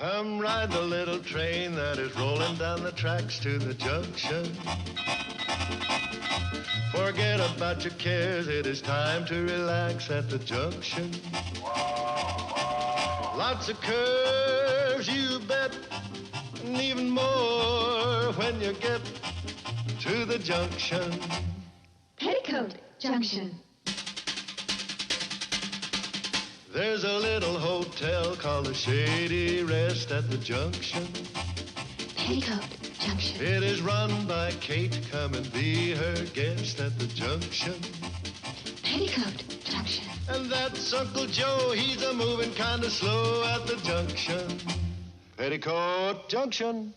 Come ride the little train that is rolling down the tracks to the junction. Forget about your cares, it is time to relax at the junction. Lots of curves, you bet, and even more when you get to the junction. Petticoat Junction. There's a little hotel called the Shady Rest at the junction. Petticoat Junction. It is run by Kate. Come and be her guest at the junction. Petticoat Junction. And that's Uncle Joe. He's a moving kind of slow at the junction. Petticoat Junction.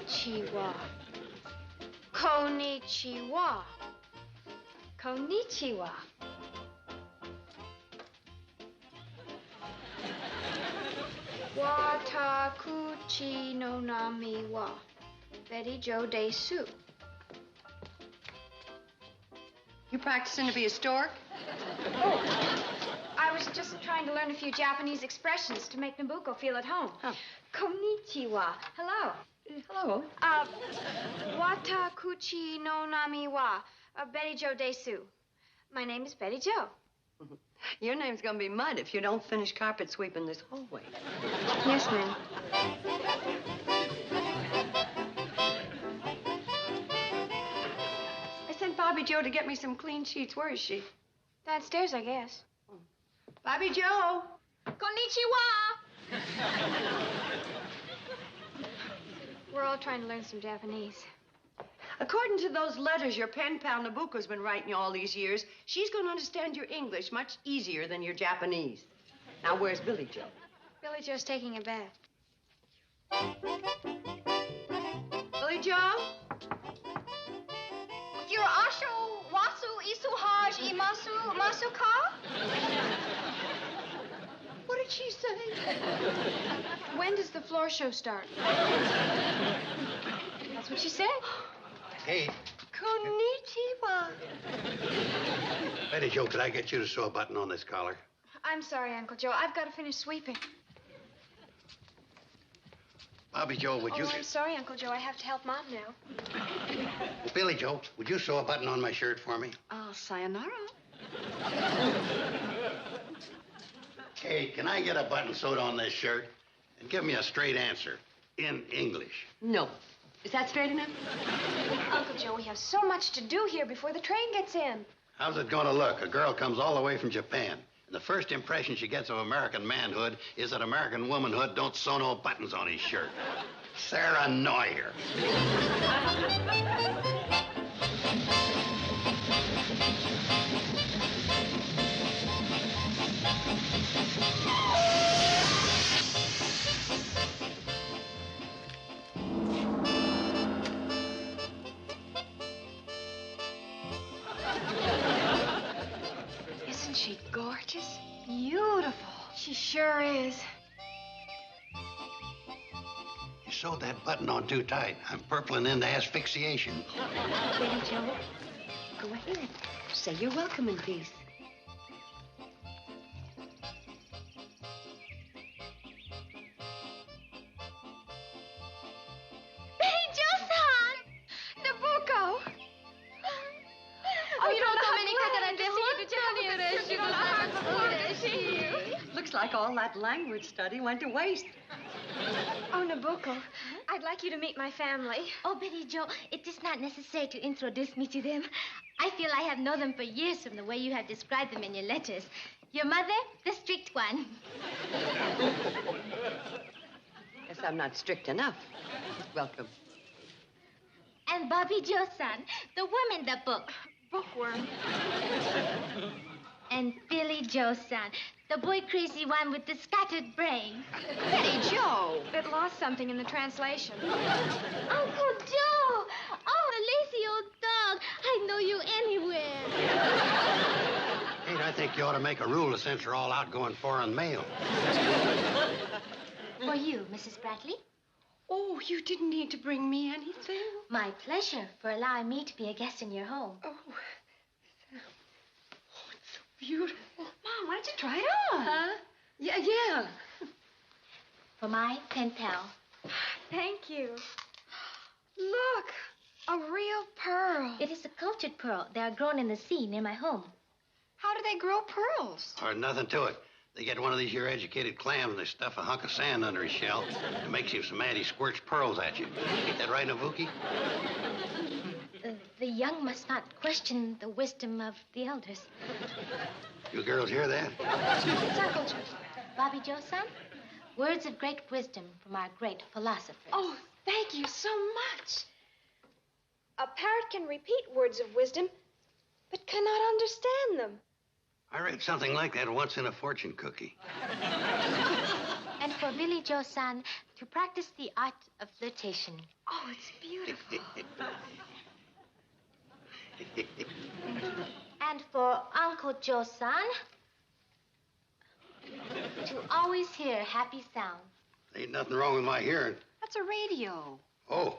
Konnichiwa. Konnichiwa. Konnichiwa. Watakuchi no nami wa Betticoat desu. You practicing to be a stork? Oh, I was just trying to learn a few Japanese expressions to make Nobuko feel at home. Oh. Konnichiwa. Hello. Hello. Watakuchi no nami wa Betticoat desu. My name is Betty Joe. Your name's gonna be Mud if you don't finish carpet sweeping this hallway. Yes, ma'am. I sent Bobby Joe to get me some clean sheets. Where is she? Downstairs, I guess. Bobby Joe! Konnichiwa! We're all trying to learn some Japanese. According to those letters your pen pal Nobuko's been writing you all these years, she's going to understand your English much easier than your Japanese. Now, where's Billy Joe? Billy Joe's taking a bath. Billy Joe? Ashu wasu isu haj imasu masuka? What did she say? When does the floor show start? That's what she said. Hey. Konnichiwa. Betty Joe, could I get you to sew a button on this collar? I'm sorry, Uncle Joe. I've got to finish sweeping. Bobby Joe, would you... I'm sorry, Uncle Joe. I have to help Mom now. Well, Billy Joe, would you sew a button on my shirt for me? Sayonara. Hey, can I get a button sewed on this shirt? And give me a straight answer in English. No. Is that straight enough? Uncle Joe, we have so much to do here before the train gets in. How's it going to look? A girl comes all the way from Japan. And the first impression she gets of American manhood is that American womanhood don't sew no buttons on his shirt. Sarah Neuer. Isn't she gorgeous? Beautiful. She sure is. You sewed that button on too tight. I'm purpling into asphyxiation. Billy Joe, go ahead. Say you're welcome in peace. Hey, Joe-san! Nobuko! Looks like all that language study went to waste. Oh, Nobuko, I'd like you to meet my family. Oh, Betty Joe, it is not necessary to introduce me to them. I feel I have known them for years from the way you have described them in your letters. Your mother, the strict one. Guess I'm not strict enough. Welcome. And Bobby Joe-san, the worm in the book. Bookworm. And Billy Joe-san, the boy crazy one with the scattered brain. Betty Joe. It lost something in the translation. Uncle Joe! Oh, a lazy old dog. I'd know you anywhere. Kate, I think you ought to make a rule to censor all outgoing foreign mail. For you, Mrs. Bradley. Oh, you didn't need to bring me anything. My pleasure for allowing me to be a guest in your home. Oh, it's so beautiful. Mom, why don't you try it on? Huh? Yeah. For my pen pal. Thank you. Look, a real pearl. It is a cultured pearl. They are grown in the sea near my home. How do they grow pearls? Or nothing to it. They get one of these here educated clams and they stuff a hunk of sand under his shell. It makes him so mad he squirts pearls at you. Ain't that right, Nobuko? The young must not question the wisdom of the elders. You girls hear that? It's Uncle Joe. Bobby Joe-san, words of great wisdom from our great philosophers. Oh, thank you so much. A parrot can repeat words of wisdom, but cannot understand them. I read something like that once in a fortune cookie. And for Billy Joe-san, to practice the art of flirtation. Oh, it's beautiful. And for Uncle Joe-san, to always hear happy sounds. Ain't nothing wrong with my hearing. That's a radio. Oh.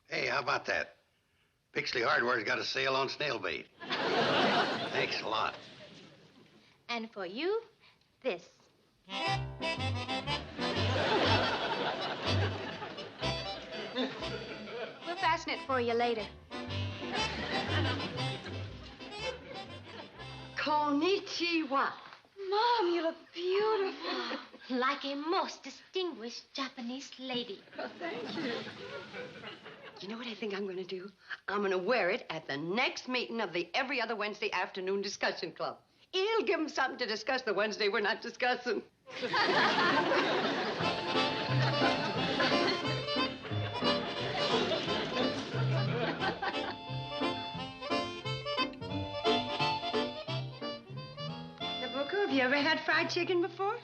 Hey, how about that? Pixley Hardware's got a sale on snail bait. Thanks a lot. And for you, this. We'll fasten it for you later. Konnichiwa. Mom, you look beautiful. Like a most distinguished Japanese lady. Thank you. You know what I think I'm going to do? I'm going to wear it at the next meeting of the every other Wednesday afternoon discussion club. It'll give them something to discuss the Wednesday we're not discussing. Nobuko, have you ever had fried chicken before?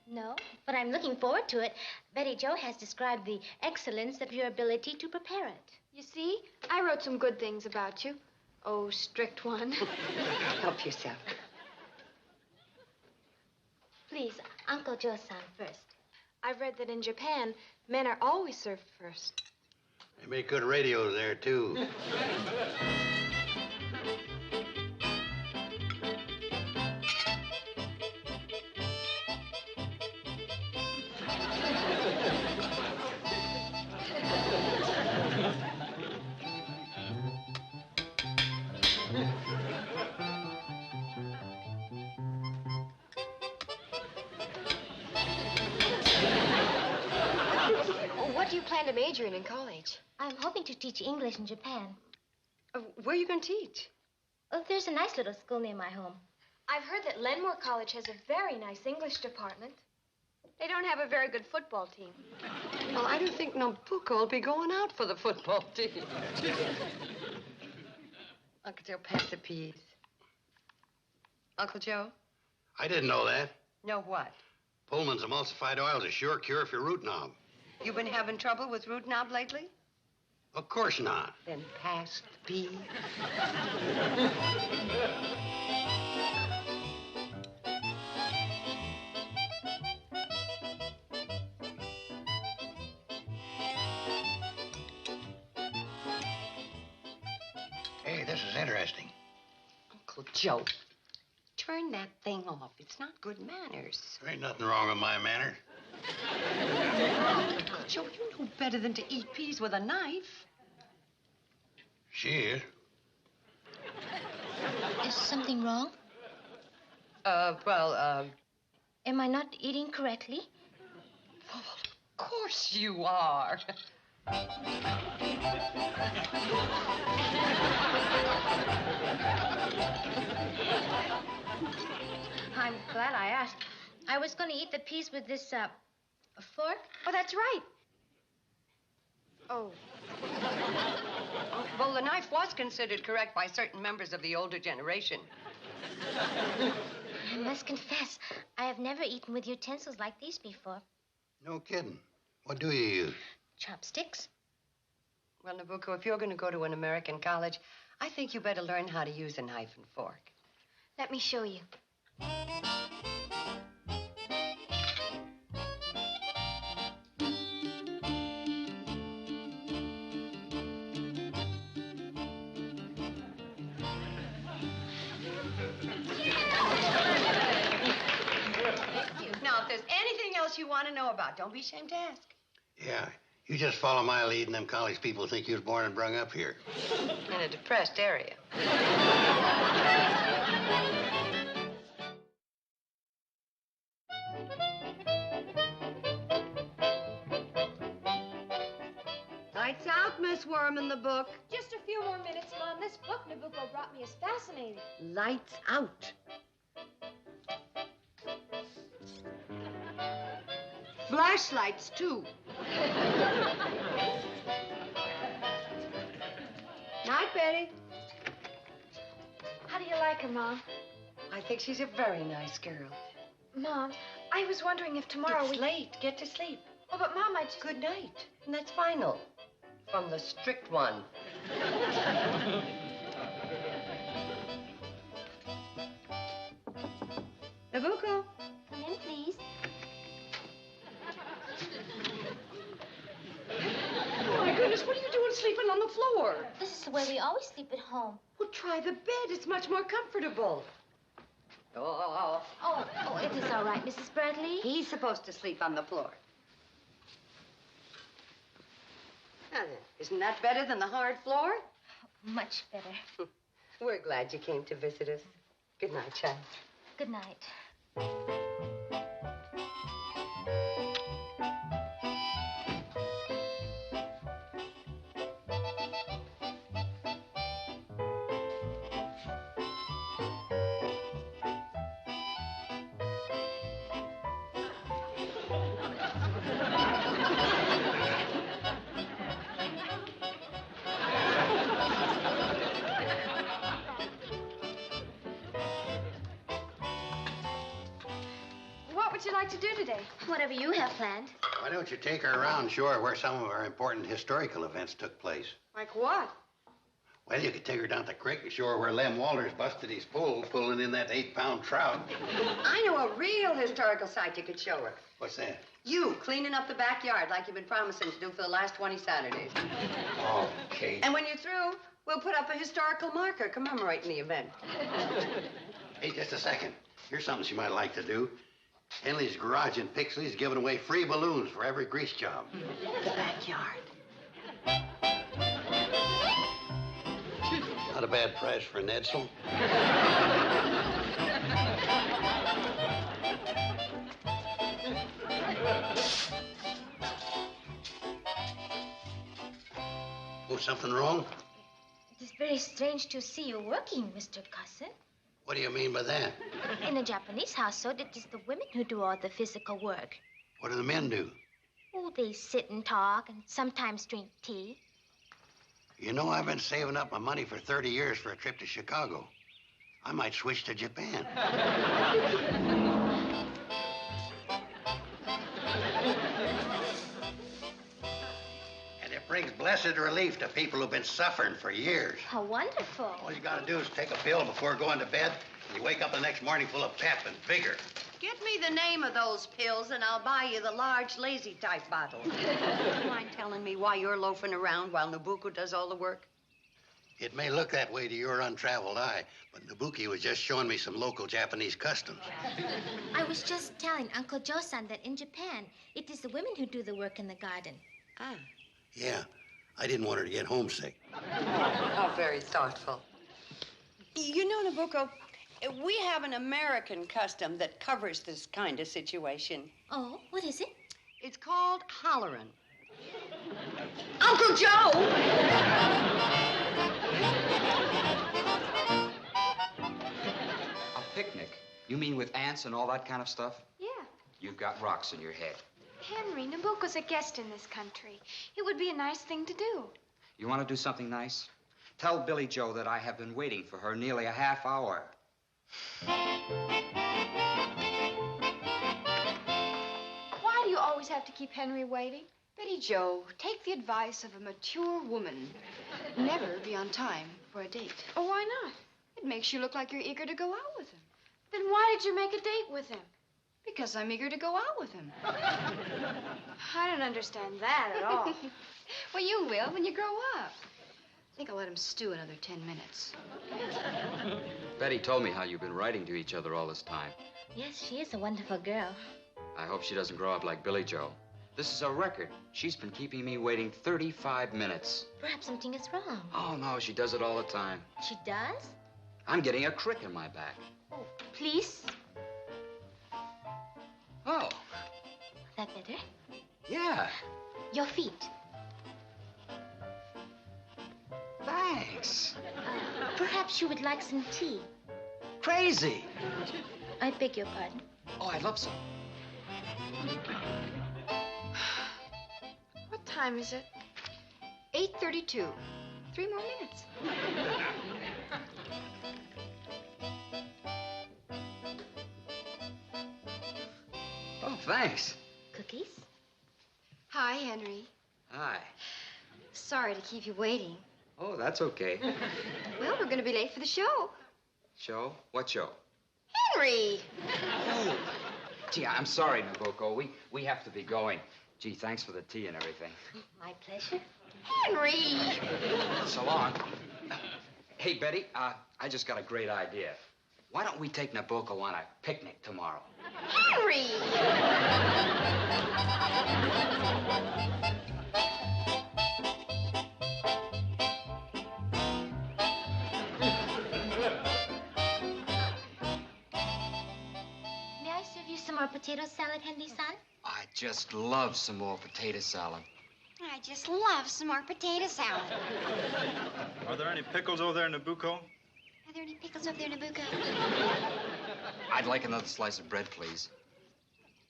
No, but I'm looking forward to it. Betty Joe has described the excellence of your ability to prepare it. You see, I wrote some good things about you. Oh, strict one. Help yourself. Please, Uncle Joe-san first. I've read that in Japan, men are always served first. They make good radios there, too. What do you plan to major in college? I'm hoping to teach English in Japan. Where are you going to teach? Oh, there's a nice little school near my home. I've heard that Lenmore College has a very nice English department. They don't have a very good football team. Well, I don't think Nobuko will be going out for the football team. Uncle Joe, pass the peas. Uncle Joe? I didn't know that. Know what? Pullman's emulsified oil is a sure cure for your root knob. You've been having trouble with root knob lately? Of course not. Then pass the peas. Hey, this is interesting. Uncle Joe, turn that thing off. It's not good manners. There ain't nothing wrong with my manner. Uncle Joe, you know better than to eat peas with a knife. She is. Is something wrong? Am I not eating correctly? Of course you are. I'm glad I asked. I was going to eat the peas with this, fork. Oh, that's right. Oh. Well, the knife was considered correct by certain members of the older generation. I must confess, I have never eaten with utensils like these before. No kidding. What do you use? Chopsticks? Well, Nobuko, if you're going to go to an American college, I think you better learn how to use a knife and fork. Let me show you. Now, if there's anything else you want to know about, don't be ashamed to ask. Yeah, you just follow my lead, and them college people think you was born and brung up here. In a depressed area. Lights out, Miss Worm in the book. Just a few more minutes, Mom. This book Nobuko brought me is fascinating. Lights out. Flashlights, too. Night, Betty. How do you like her, Mom? I think she's a very nice girl. Mom, I was wondering if tomorrow It's late. Get to sleep. Oh, but Mom, I just... Good night. And that's final. From the strict one. Nobuko. Come in, please. Oh, my goodness, what are you doing sleeping on the floor? This is the way we always sleep at home. Well, try the bed. It's much more comfortable. Oh. Oh, it is all right, Mrs. Bradley. He's supposed to sleep on the floor. Now then, isn't that better than the hard floor? Much better. We're glad you came to visit us. Good night, child. Good night. What would you like to do today? Whatever you have planned. Why don't you take her around and show her where some of our important historical events took place? Like what? Well, you could take her down to the creek and show her where Lem Walters busted his pole pulling in that 8-pound trout. I know a real historical site you could show her. What's that? You cleaning up the backyard like you've been promising to do for the last 20 Saturdays. Oh, Kate. And when you're through, we'll put up a historical marker commemorating the event. Hey, just a second. Here's something she might like to do. Henley's Garage in Pixley's giving away free balloons for every grease job. The backyard. Not a bad price for an Edsel. Oh, something wrong? It is very strange to see you working, Mr. Cousin. What do you mean by that? In a Japanese household, it is the women who do all the physical work. What do the men do? Oh, they sit and talk and sometimes drink tea. You know, I've been saving up my money for 30 years for a trip to Chicago. I might switch to Japan. And it brings blessed relief to people who've been suffering for years. How wonderful. All you gotta do is take a pill before going to bed, and you wake up the next morning full of pep and vigor. Get me the name of those pills, and I'll buy you the large, lazy-type bottle. Do you mind telling me why you're loafing around while Nobuko does all the work? It may look that way to your untraveled eye, but Nobuki was just showing me some local Japanese customs. I was just telling Uncle Joe-san that in Japan, it is the women who do the work in the garden. Ah. Yeah, I didn't want her to get homesick. How very thoughtful. You know, Nobuko, we have an American custom that covers this kind of situation. Oh, what is it? It's called hollerin'. Uncle Joe! A picnic? You mean with ants and all that kind of stuff? Yeah. You've got rocks in your head. Henry, Nobuko's a guest in this country. It would be a nice thing to do. You want to do something nice? Tell Billy Joe that I have been waiting for her nearly a half hour. Why do you always have to keep Henry waiting? Betty Jo, take the advice of a mature woman. Never be on time for a date. Oh, why not? It makes you look like you're eager to go out with him. Then why did you make a date with him? Because I'm eager to go out with him. I don't understand that at all. Well, you will when you grow up. I think I'll let him stew another 10 minutes. Betty told me how you've been writing to each other all this time. Yes, she is a wonderful girl. I hope she doesn't grow up like Billy Joe. This is a record. She's been keeping me waiting 35 minutes. Perhaps something is wrong. Oh, no, she does it all the time. She does? I'm getting a crick in my back. Oh, please. Oh, That better? yeah. Your feet. Thanks. Perhaps you would like some tea. Crazy. I beg your pardon. Oh, I'd love some. What time is it? 8:32. 3 more minutes. Oh, thanks. Cookies? Hi, Henry. Hi. Sorry to keep you waiting. Oh, that's okay. Well, we're going to be late for the show. Show? What show? Henry! Oh. Gee, I'm sorry, Nobuko. We have to be going. Gee, thanks for the tea and everything. My pleasure. Henry! So long. Hey, Betty, I just got a great idea. Why don't we take Nobuko on a picnic tomorrow? Henry! May I serve you some more potato salad, Henry-san? I just love some more potato salad. I just love some more potato salad. Are there any pickles over there, Nobuko? Are there any pickles over there, Nobuko? I'd like another slice of bread, please.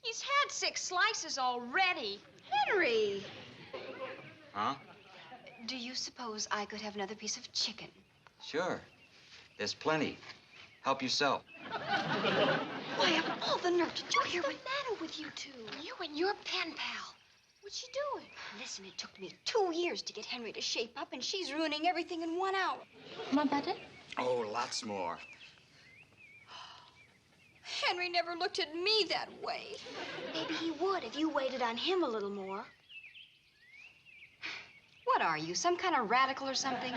He's had 6 slices already. Henry! Huh? Do you suppose I could have another piece of chicken? Sure. There's plenty. Help yourself. Why, of all the nerve, did you hear what's the matter with you two? You and your pen pal. What's she doing? Listen, it took me 2 years to get Henry to shape up, and she's ruining everything in 1 hour. More butter? Oh, lots more. Henry never looked at me that way. Maybe he would if you waited on him a little more. What are you, some kind of radical or something?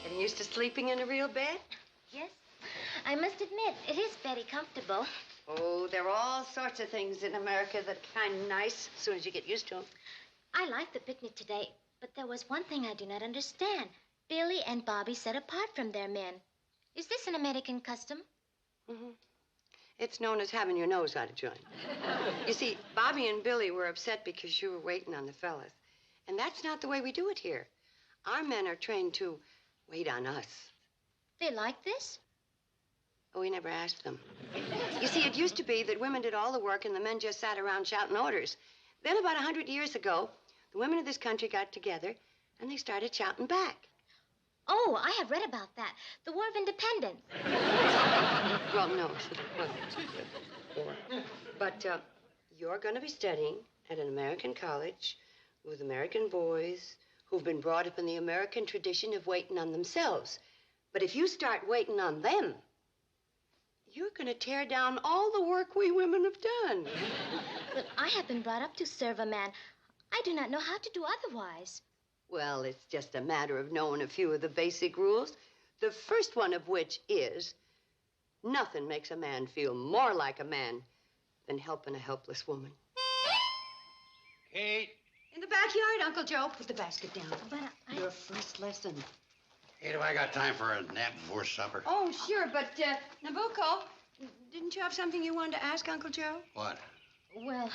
Getting used to sleeping in a real bed? Yes. I must admit, it is very comfortable. Oh, there are all sorts of things in America that are kind of nice as soon as you get used to them. I liked the picnic today, but there was one thing I do not understand. Billy and Bobby set apart from their men. Is this an American custom? Mm-hmm. It's known as having your nose out of joint. You see, Bobby and Billy were upset because you were waiting on the fellas. And that's not the way we do it here. Our men are trained to wait on us. They like this? Oh, we never asked them. You see, it used to be that women did all the work and the men just sat around shouting orders. Then about 100 years ago, the women of this country got together and they started shouting back. Oh, I have read about that. The War of Independence. Well, no. But you're going to be studying at an American college with American boys who've been brought up in the American tradition of waiting on themselves. But if you start waiting on them, you're going to tear down all the work we women have done. But I have been brought up to serve a man. I do not know how to do otherwise. Well, it's just a matter of knowing a few of the basic rules. The first one of which is nothing makes a man feel more like a man than helping a helpless woman. Kate. In the backyard, Uncle Joe. Put the basket down. But Your first lesson. Kate, have I got time for a nap before supper? Oh, sure, but, Nobuko, didn't you have something you wanted to ask Uncle Joe? What? Well,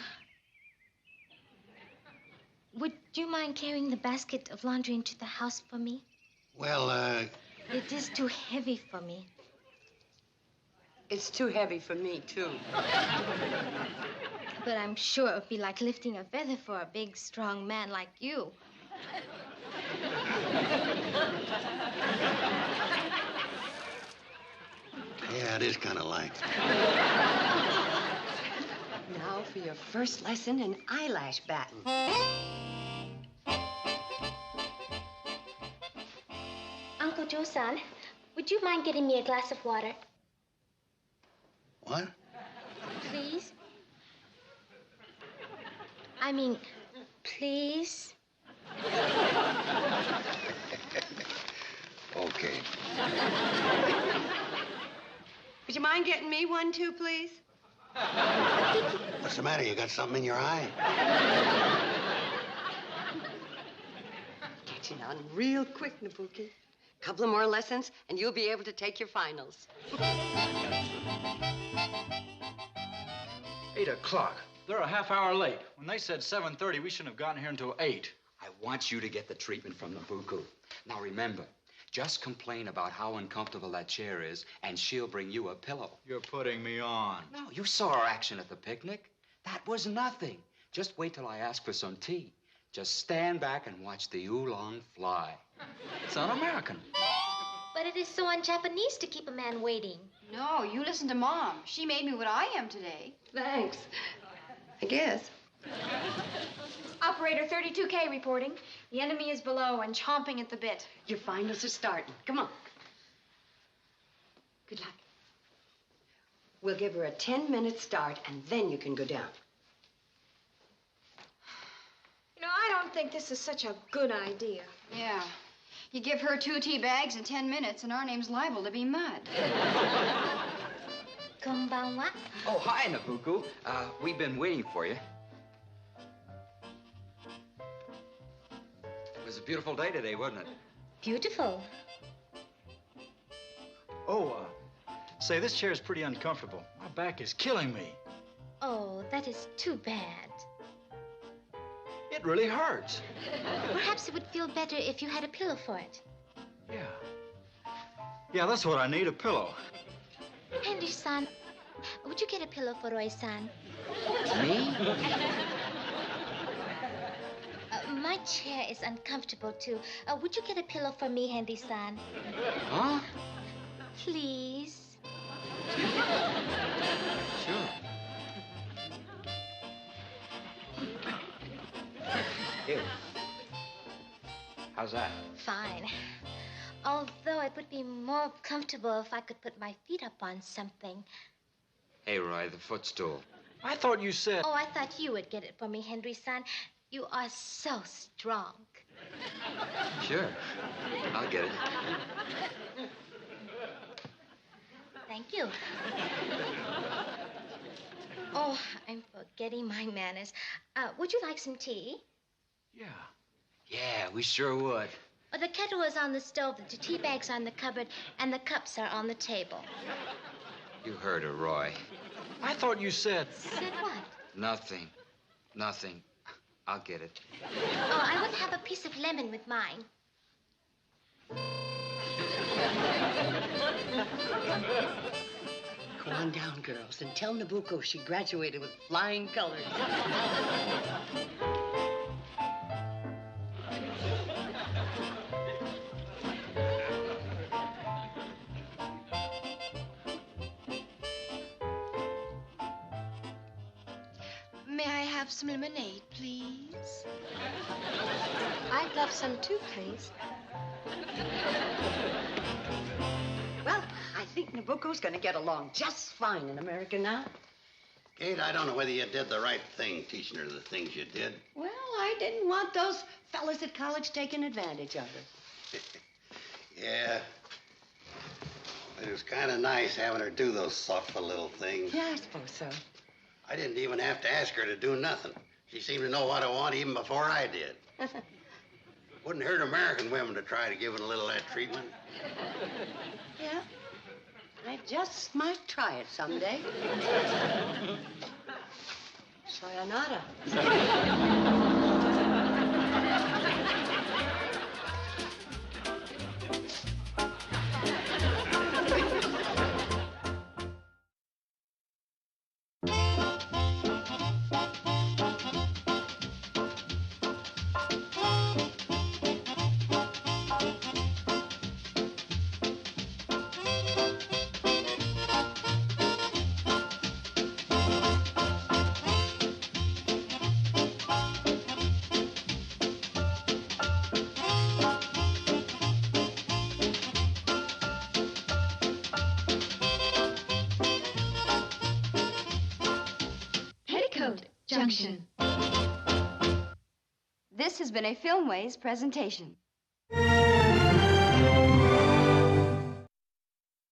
would you mind carrying the basket of laundry into the house for me? Well, It is too heavy for me. It's too heavy for me, too. But I'm sure it would be like lifting a feather for a big, strong man like you. Yeah, it is kind of like. Now for your first lesson in eyelash batting. Uncle Joe-san, would you mind getting me a glass of water? What? Please? I mean, please? Okay. Would you mind getting me one, too, please? What's the matter? You got something in your eye? Catching on real quick, Nobuko. Couple of more lessons, and you'll be able to take your finals. 8 o'clock. They're a half hour late. When they said 7:30, we shouldn't have gotten here until 8. I want you to get the treatment from Nobuko. Now remember, just complain about how uncomfortable that chair is, and she'll bring you a pillow. You're putting me on. No, you saw our action at the picnic. That was nothing. Just wait till I ask for some tea. Just stand back and watch the oolong fly. It's un-American. But it is so un-Japanese to keep a man waiting. No, you listen to Mom. She made me what I am today. Thanks. I guess. Operator 32K reporting. The enemy is below and chomping at the bit. Your finals are starting. Come on. Good luck. We'll give her a 10-minute start, and then you can go down. You know, I don't think this is such a good idea. Yeah. You give her 2 tea bags in 10 minutes, and our name's liable to be mud. Konbanwa. Oh, hi, Nobuko. We've been waiting for you. It was a beautiful day today, wasn't it? Beautiful. Oh, say, this chair is pretty uncomfortable. My back is killing me. Oh, that is too bad. It really hurts. Perhaps it would feel better if you had a pillow for it. Yeah. Yeah, that's what I need, a pillow. Henry-san, would you get a pillow for Roy-san? Me? My chair is uncomfortable, too. Would you get a pillow for me, Henry-san? Huh? Please? Sure. Here. How's that? Fine. Although it would be more comfortable if I could put my feet up on something. Hey, Roy, the footstool. I thought you said... Oh, I thought you would get it for me, Henry-san. You are so strong. Sure. I'll get it. Thank you. Oh, I'm forgetting my manners. Would you like some tea? Yeah. Yeah, we sure would. Oh, the kettle is on the stove, the tea bag's on the cupboard, and the cups are on the table. You heard her, Roy. I thought you said... Said what? Nothing. Nothing. I'll get it. Oh, I would have a piece of lemon with mine. Go on down, girls, and tell Nobuko she graduated with flying colors. May I have some lemonade, please? I'd love some too, please. Well, I think Nobuko's going to get along just fine in America now. Kate, I don't know whether you did the right thing teaching her the things you did. Well, I didn't want those fellas at college taking advantage of her. Yeah. It was kind of nice having her do those thoughtful little things. Yeah, I suppose so. I didn't even have to ask her to do nothing. She seemed to know what I want even before I did. Wouldn't hurt American women to try to give it a little of that treatment. Yeah. I just might try it someday. Sayonara. Junction. This has been a Filmways presentation.